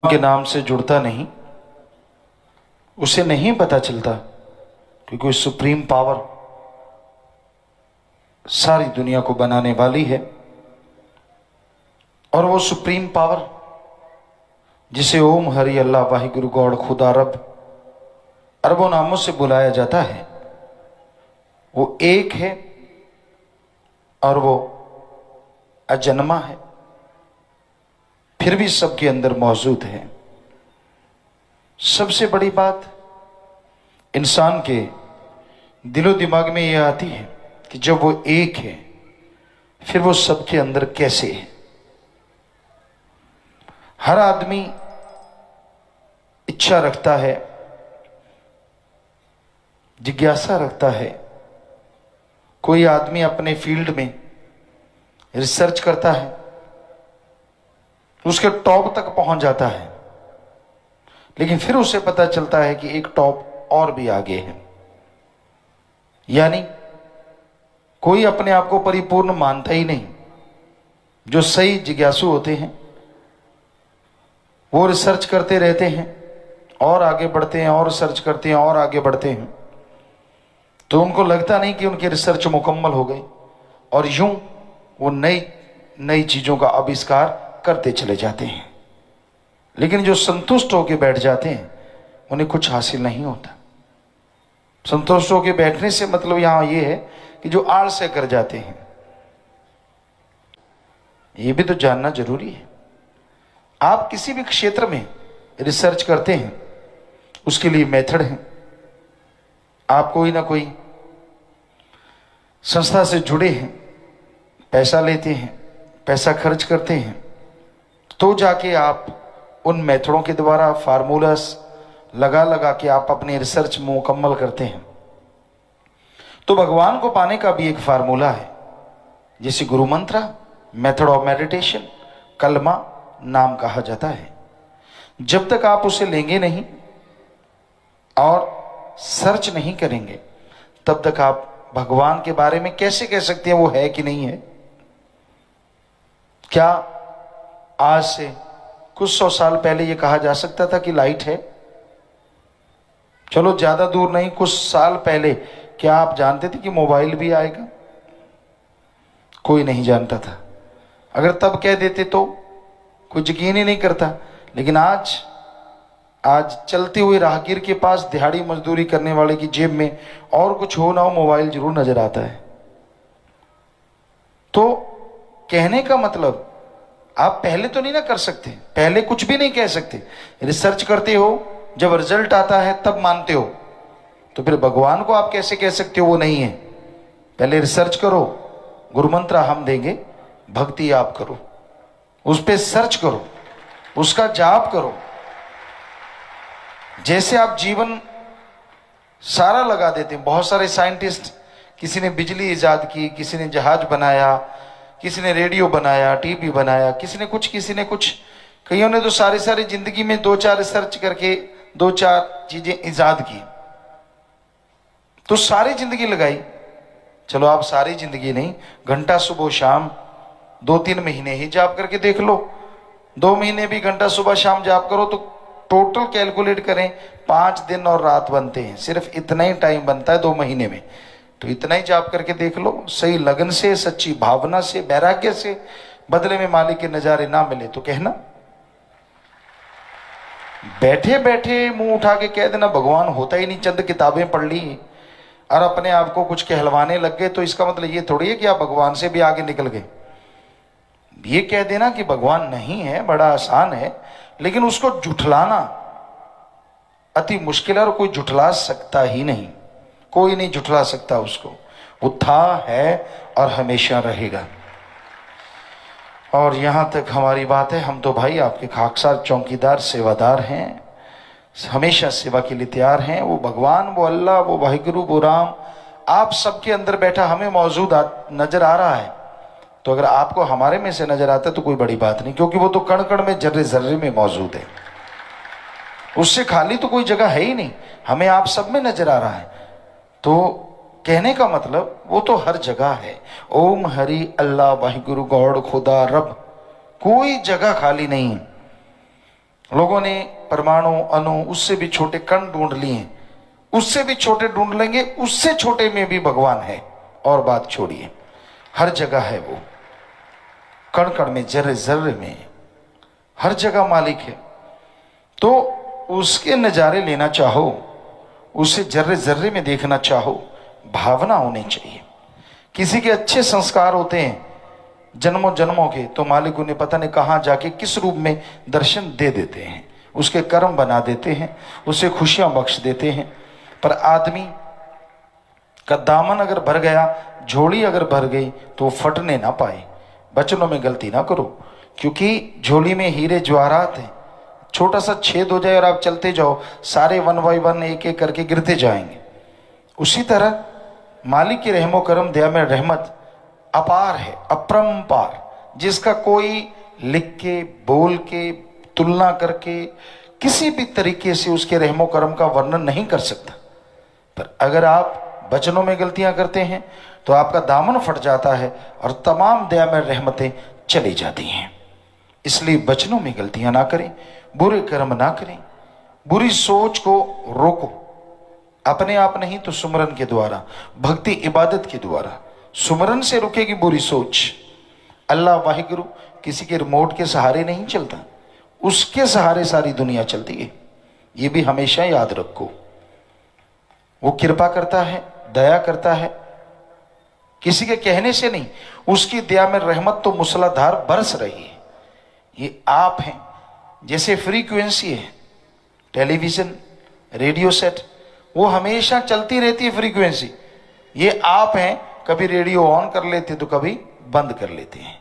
के नाम से जुड़ता नहीं, उसे नहीं पता चलता कि कोई सुप्रीम पावर सारी दुनिया को बनाने वाली है। और वो सुप्रीम पावर जिसे ओम हरि अल्लाह वाहिगुरु गॉड खुदा रब अरबों नामों से बुलाया जाता है, वो एक है और वो अजन्मा है, फिर भी सबके अंदर मौजूद है। सबसे बड़ी बात इंसान के दिलो दिमाग में यह आती है कि जब वो एक है फिर वो सबके अंदर कैसे है। हर आदमी इच्छा रखता है, जिज्ञासा रखता है। कोई आदमी अपने फील्ड में रिसर्च करता है, उसके टॉप तक पहुंच जाता है, लेकिन फिर उसे पता चलता है कि एक टॉप और भी आगे है। यानी कोई अपने आप को परिपूर्ण मानता ही नहीं। जो सही जिज्ञासु होते हैं वो रिसर्च करते रहते हैं और आगे बढ़ते हैं, और रिसर्च करते हैं और आगे बढ़ते हैं, तो उनको लगता नहीं कि उनकी रिसर्च मुकम्मल हो गई, और यूं वो नई नई चीजों का आविष्कार करते चले जाते हैं। लेकिन जो संतुष्ट होकर बैठ जाते हैं उन्हें कुछ हासिल नहीं होता। संतुष्ट होकर बैठने से मतलब यहां यह है कि जो आड़ से कर जाते हैं, यह भी तो जानना जरूरी है। आप किसी भी क्षेत्र में रिसर्च करते हैं, उसके लिए मेथड है। आप कोई ना कोई संस्था से जुड़े हैं, पैसा लेते हैं, पैसा खर्च करते हैं, तो जाके आप उन मेथडों के द्वारा फार्मूलास लगा लगा के आप अपनी रिसर्च मुकम्मल करते हैं। तो भगवान को पाने का भी एक फार्मूला है, जिसे गुरु मंत्र, मेथड ऑफ मेडिटेशन, कलमा नाम कहा जाता है। जब तक आप उसे लेंगे नहीं और सर्च नहीं करेंगे, तब तक आप भगवान के बारे में कैसे कह सकते हैं वो है कि नहीं है। क्या आज से कुछ 100 साल पहले ये कहा जा सकता था कि लाइट है? चलो ज्यादा दूर नहीं, कुछ साल पहले क्या आप जानते थे कि मोबाइल भी आएगा? कोई नहीं जानता था। अगर तब कह देते तो कोई यकीन ही नहीं करता। लेकिन आज चलते हुए राहगीर के पास, दिहाड़ी मजदूरी करने वाले की जेब में और कुछ हो ना हो, मोबाइल जरूर नजर आता है। तो कहने का मतलब, आप पहले तो नहीं ना कर सकते, पहले कुछ भी नहीं कह सकते। रिसर्च करते हो, जब रिजल्ट आता है तब मानते हो, तो फिर भगवान को आप कैसे कह सकते हो वो नहीं है? पहले रिसर्च करो, गुरु मंत्र हम देंगे, भक्ति आप करो, उस पर सर्च करो, उसका जाप करो। जैसे आप जीवन सारा लगा देते हैं। बहुत सारे साइंटिस्ट, किसी ने बिजली इजाद की, किसी ने जहाज बनाया, किसी ने रेडियो बनाया, टीवी बनाया, किसी ने कुछ, कईयों ने तो सारी जिंदगी में 2-4 रिसर्च करके 2-4 चीजें इजाद की, तो सारी जिंदगी लगाई। चलो आप सारी जिंदगी नहीं, घंटा सुबह शाम 2-3 महीने ही जाप करके देख लो। 2 महीने भी घंटा सुबह शाम जाप करो तो टोटल कैलकुलेट करें, 5 दिन और रात बनते हैं। सिर्फ इतना ही टाइम बनता है 2 महीने में, तो इतना ही जाप करके देख लो। सही लगन से, सच्ची भावना से, वैराग्य से, बदले में मालिक के नजारे ना मिले तो कहना। बैठे बैठे मुंह उठा के कह देना भगवान होता ही नहीं, चंद किताबें पढ़ ली और अपने आप को कुछ कहलवाने लग गए, तो इसका मतलब ये थोड़ी है कि आप भगवान से भी आगे निकल गए। ये कह देना कि भगवान नहीं है बड़ा आसान है, लेकिन उसको झुठलाना अति मुश्किल है, और कोई झुठला सकता ही नहीं। कोई नहीं झुठला सकता उसको। वो था, है और हमेशा रहेगा। और यहां तक हमारी बात है, हम तो भाई आपके खाकसार चौकीदार सेवादार हैं, हमेशा सेवा के लिए तैयार हैं। वो भगवान, वो अल्लाह, वो वाहिगुरु, वो राम आप सबके अंदर बैठा हमें मौजूद नजर आ रहा है। तो अगर आपको हमारे में से नजर आता है तो कोई बड़ी बात नहीं, क्योंकि वो तो कण कण में, जर्रे जर्रे में मौजूद है। उससे खाली तो कोई जगह है ही नहीं, हमें आप सब में नजर आ रहा है। तो कहने का मतलब वो तो हर जगह है। ओम हरि अल्लाह वाहिगुरु गॉड खुदा रब, कोई जगह खाली नहीं है। लोगों ने परमाणु, अणु, उससे भी छोटे कण ढूंढ लिए, उससे भी छोटे ढूंढ लेंगे, उससे छोटे में भी भगवान है। और बात छोड़िए, हर जगह है वो, कण कण में, जर्रे जर्रे में, हर जगह मालिक है। तो उसके नजारे लेना चाहो, उसे जर्रे जर्रे में देखना चाहो, भावना होनी चाहिए। किसी के अच्छे संस्कार होते हैं जन्मों जन्मों के, तो मालिक उन्हें पता नहीं कहां जाके किस रूप में दर्शन दे देते हैं, उसके कर्म बना देते हैं, उसे खुशियां बख्श देते हैं। पर आदमी का दामन अगर भर गया, झोली अगर भर गई, तो वो फटने ना पाए। बचनों में गलती ना करो, क्योंकि झोली में हीरे जवाहरात हैं। छोटा सा छेद हो जाए और आप चलते जाओ, सारे वन बाई वन एक एक करके गिरते जाएंगे। उसी तरह मालिक की रहमो करम, दया में रहमत अपार है, अपरंपार, जिसका कोई लिख के, बोल के, तुलना करके, किसी भी तरीके से उसके रहमो करम का वर्णन नहीं कर सकता। पर अगर आप वचनों में गलतियां करते हैं तो आपका दामन फट जाता है और तमाम दया में रहमतें चली जाती हैं। इसलिए वचनों में गलतियां ना करें, बुरे कर्म ना करें, बुरी सोच को रोको। अपने आप नहीं तो सुमरन के द्वारा, भक्ति इबादत के द्वारा। सुमरन से रुकेगी बुरी सोच। अल्लाह वाहिगुरु किसी के रिमोट के सहारे नहीं चलता, उसके सहारे सारी दुनिया चलती है। ये भी हमेशा याद रखो। वो कृपा करता है, दया करता है, किसी के कहने से नहीं, उसकी दया में रहमत तो मूसलाधार बरस रही है। ये आप हैं, जैसे फ्रीक्वेंसी है, टेलीविजन, रेडियो सेट, वो हमेशा चलती रहती है फ्रीक्वेंसी। ये आप हैं, कभी रेडियो ऑन कर लेते तो कभी बंद कर लेते हैं।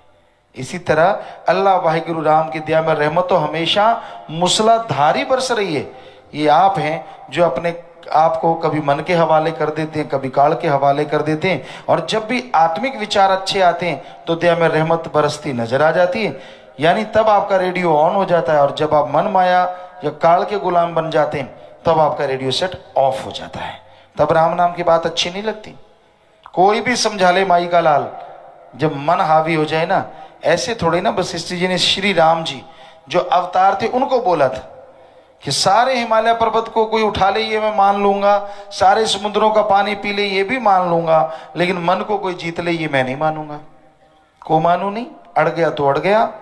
इसी तरह अल्लाह वाहिगुरु राम की दया में रहमत तो हमेशा मूसलाधारी बरस रही है। ये आप हैं जो अपने आपको कभी मन के हवाले कर देते हैं, कभी काल के हवाले कर देते हैं, और जब भी आत्मिक विचार अच्छे आते हैं तो दया में रहमत बरसती नजर आ जाती है। यानी तब आपका रेडियो ऑन हो जाता है, और जब आप मन माया या काल के गुलाम बन जाते हैं तब आपका रेडियो सेट ऑफ हो जाता है। तब राम नाम की बात अच्छी नहीं लगती। कोई भी समझा ले माई का लाल, जब मन हावी हो जाए ना, ऐसे थोड़े ना वशिष्ठ जी ने श्री राम जी जो अवतार थे उनको बोला था कि सारे हिमालय पर्वत को कोई उठा ले ये मैं मान लूंगा, सारे समुद्रों का पानी पी ले ये भी मान लूंगा, लेकिन मन को कोई जीत ले ये मैं नहीं मानूंगा। को मानू नहीं, अड़ गया तो अड़ गया।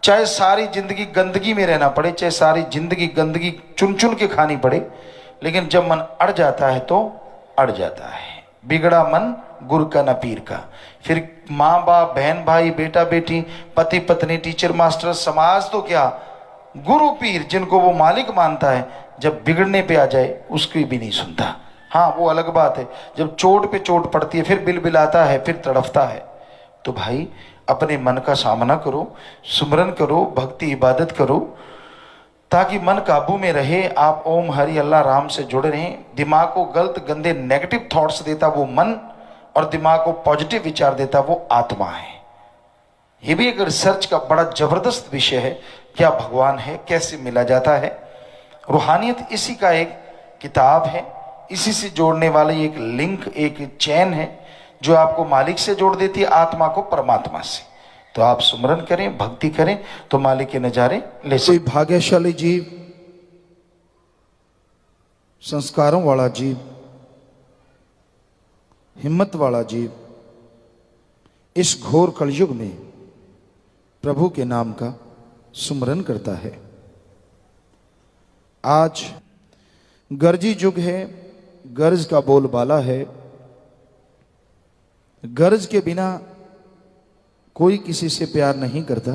चाहे सारी जिंदगी गंदगी में रहना पड़े, चाहे सारी जिंदगी गंदगी चुन चुन के खानी पड़े, लेकिन जब मन अड़ जाता है तो अड़ जाता है। बिगड़ा मन गुरु का न पीर का। फिर माँ बाप, बहन भाई, बेटा बेटी, पति पत्नी, टीचर मास्टर, समाज तो क्या, गुरु पीर जिनको वो मालिक मानता है, जब बिगड़ने पे आ जाए उसकी भी नहीं सुनता। हाँ, वो अलग बात है, जब चोट पे चोट पड़ती है फिर बिलबिलाता है, फिर तड़फता है। तो भाई अपने मन का सामना करो, सुमरन करो, भक्ति इबादत करो, ताकि मन काबू में रहे। आप ओम हरि अल्लाह राम से जुड़े रहें। दिमाग को गलत गंदे नेगेटिव थॉट्स देता वो मन, और दिमाग को पॉजिटिव विचार देता वो आत्मा है। ये भी एक रिसर्च का बड़ा जबरदस्त विषय है, क्या भगवान है, कैसे मिला जाता है। रूहानियत इसी का एक किताब है, इसी से जोड़ने वाली एक लिंक, एक चैन है जो आपको मालिक से जोड़ देती है, आत्मा को परमात्मा से। तो आप सुमरन करें, भक्ति करें तो मालिक के नजारे ले सकते। कोई भाग्यशाली जीव, संस्कारों वाला जीव, हिम्मत वाला जीव इस घोर कलयुग में प्रभु के नाम का सुमरन करता है। आज गर्जी युग है, गर्ज का बोलबाला है। गर्ज के बिना कोई किसी से प्यार नहीं करता।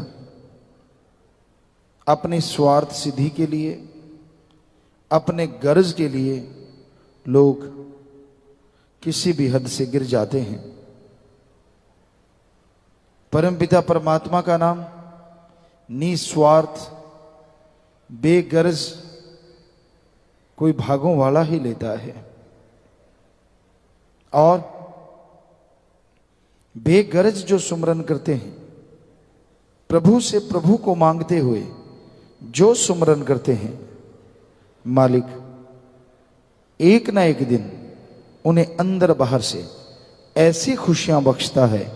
अपने स्वार्थ सिद्धि के लिए, अपने गर्ज के लिए लोग किसी भी हद से गिर जाते हैं। परमपिता परमात्मा का नाम निस्वार्थ, बेगर्ज कोई भागों वाला ही लेता है, और बेगरज जो सुमरन करते हैं, प्रभु से प्रभु को मांगते हुए जो सुमरन करते हैं, मालिक एक ना एक दिन उन्हें अंदर बाहर से ऐसी खुशियां बख्शता है,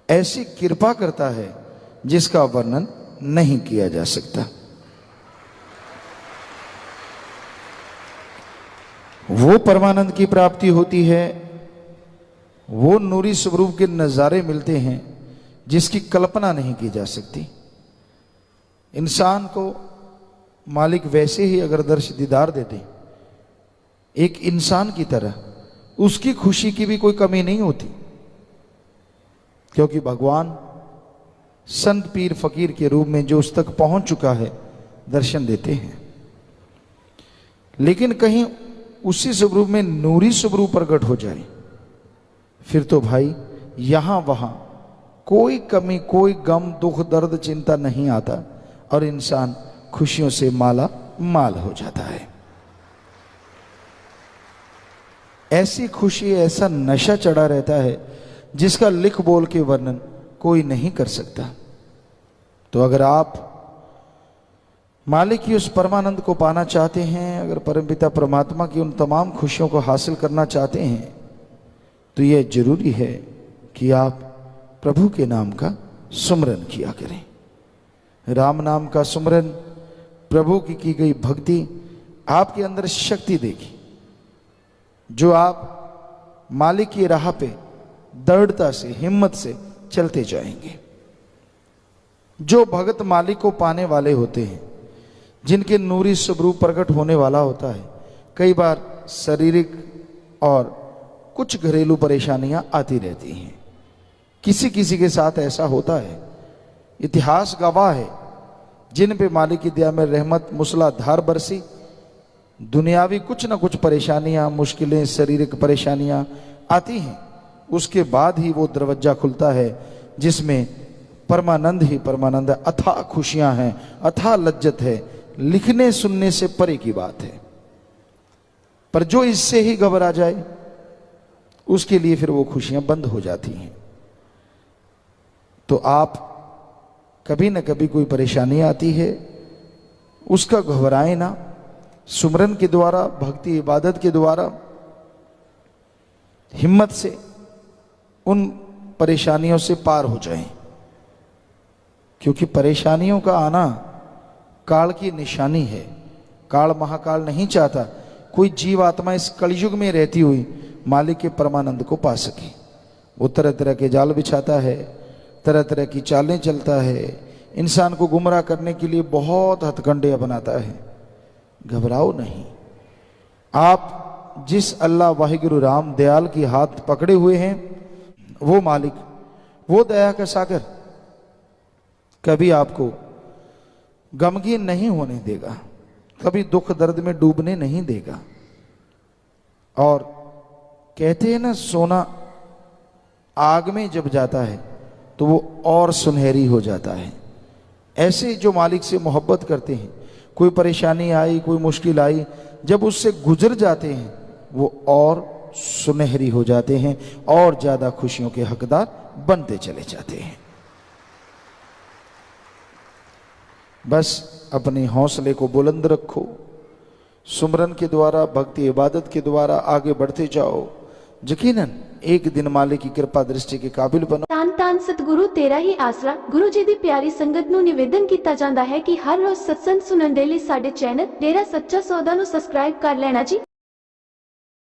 ऐसी कृपा करता है जिसका वर्णन नहीं किया जा सकता। वो परमानंद की प्राप्ति होती है, वो नूरी स्वरूप के नज़ारे मिलते हैं जिसकी कल्पना नहीं की जा सकती। इंसान को मालिक वैसे ही अगर दर्श दीदार दे दे, एक इंसान की तरह, उसकी खुशी की भी कोई कमी नहीं होती, क्योंकि भगवान संत पीर फकीर के रूप में जो उस तक पहुंच चुका है दर्शन देते हैं। लेकिन कहीं उसी स्वरूप में नूरी स्वरूप प्रकट हो जाए, फिर तो भाई यहां वहां कोई कमी, कोई गम, दुख, दर्द, चिंता नहीं आता और इंसान खुशियों से माला माल हो जाता है। ऐसी खुशी, ऐसा नशा चढ़ा रहता है जिसका लिख बोल के वर्णन कोई नहीं कर सकता। तो अगर आप मालिक की उस परमानंद को पाना चाहते हैं, अगर परमपिता परमात्मा की उन तमाम खुशियों को हासिल करना चाहते हैं, तो यह जरूरी है कि आप प्रभु के नाम का सुमरन किया करें। राम नाम का सुमरन, प्रभु की गई भक्ति आपके अंदर शक्ति देगी, जो आप मालिक की राह पे दृढ़ता से, हिम्मत से चलते जाएंगे। जो भगत मालिक को पाने वाले होते हैं, जिनके नूरी स्वरूप प्रकट होने वाला होता है, कई बार शारीरिक और कुछ घरेलू परेशानियां आती रहती हैं। किसी किसी के साथ ऐसा होता है। इतिहास गवाह है, जिन पे मालिक की दया में रहमत मूसलाधार बरसी, दुनियावी कुछ ना कुछ परेशानियां, मुश्किलें, शारीरिक परेशानियां आती हैं, उसके बाद ही वो दरवाजा खुलता है जिसमें परमानंद ही परमानंद है, अथाह खुशियां हैं, अथाह लज्जत है, लिखने सुनने से परे की बात है। पर जो इससे ही घबरा जाए, उसके लिए फिर वो खुशियां बंद हो जाती हैं। तो आप कभी न कभी कोई परेशानी आती है, उसका घबराए ना, सुमरन के द्वारा, भक्ति इबादत के द्वारा हिम्मत से उन परेशानियों से पार हो जाएं। क्योंकि परेशानियों का आना काल की निशानी है। काल महाकाल नहीं चाहता कोई जीव आत्मा इस कलयुग में रहती हुई मालिक के परमानंद को पा सके। वो तरह तरह के जाल बिछाता है, तरह तरह की चालें चलता है, इंसान को गुमराह करने के लिए बहुत हथकंडे अपनाता है। घबराओ नहीं। आप जिस अल्लाह वाहिगुरु राम दयाल की हाथ पकड़े हुए हैं, वो मालिक, वो दया का सागर कभी आपको गमगीन नहीं होने देगा, कभी दुख दर्द में डूबने नहीं देगा। और कहते हैं ना, सोना आग में जब जाता है तो वो और सुनहरी हो जाता है। ऐसे जो मालिक से मोहब्बत करते हैं, कोई परेशानी आई, कोई मुश्किल आई, जब उससे गुजर जाते हैं, वो और सुनहरी हो जाते हैं और ज्यादा खुशियों के हकदार बनते चले जाते हैं। बस अपने हौसले को बुलंद रखो, सुमरन के द्वारा, भक्ति इबादत के द्वारा आगे बढ़ते जाओ। यकीनन एक दिन मालिक की कृपा दृष्टि के काबिल बनो। ਧੰਨ ਧੰਨ ਸਤਿਗੁਰੂ ਤੇਰਾ ਹੀ ਆਸਰਾ। ਗੁਰੂ ਜੀ ਦੀ ਪਿਆਰੀ ਸੰਗਤ ਨੂੰ ਨਿਵੇਦਨ ਕੀਤਾ ਜਾਂਦਾ ਹੈ ਕਿ ਹਰ ਰੋਜ਼ ਸਤਸੰਗ ਸੁਣਨ ਦੇ ਲਈ ਸਾਡੇ ਚੈਨਲ ਡੇਰਾ ਸੱਚਾ ਸੌਦਾ ਨੂੰ ਸਬਸਕ੍ਰਾਈਬ ਕਰ ਲੈਣਾ ਜੀ।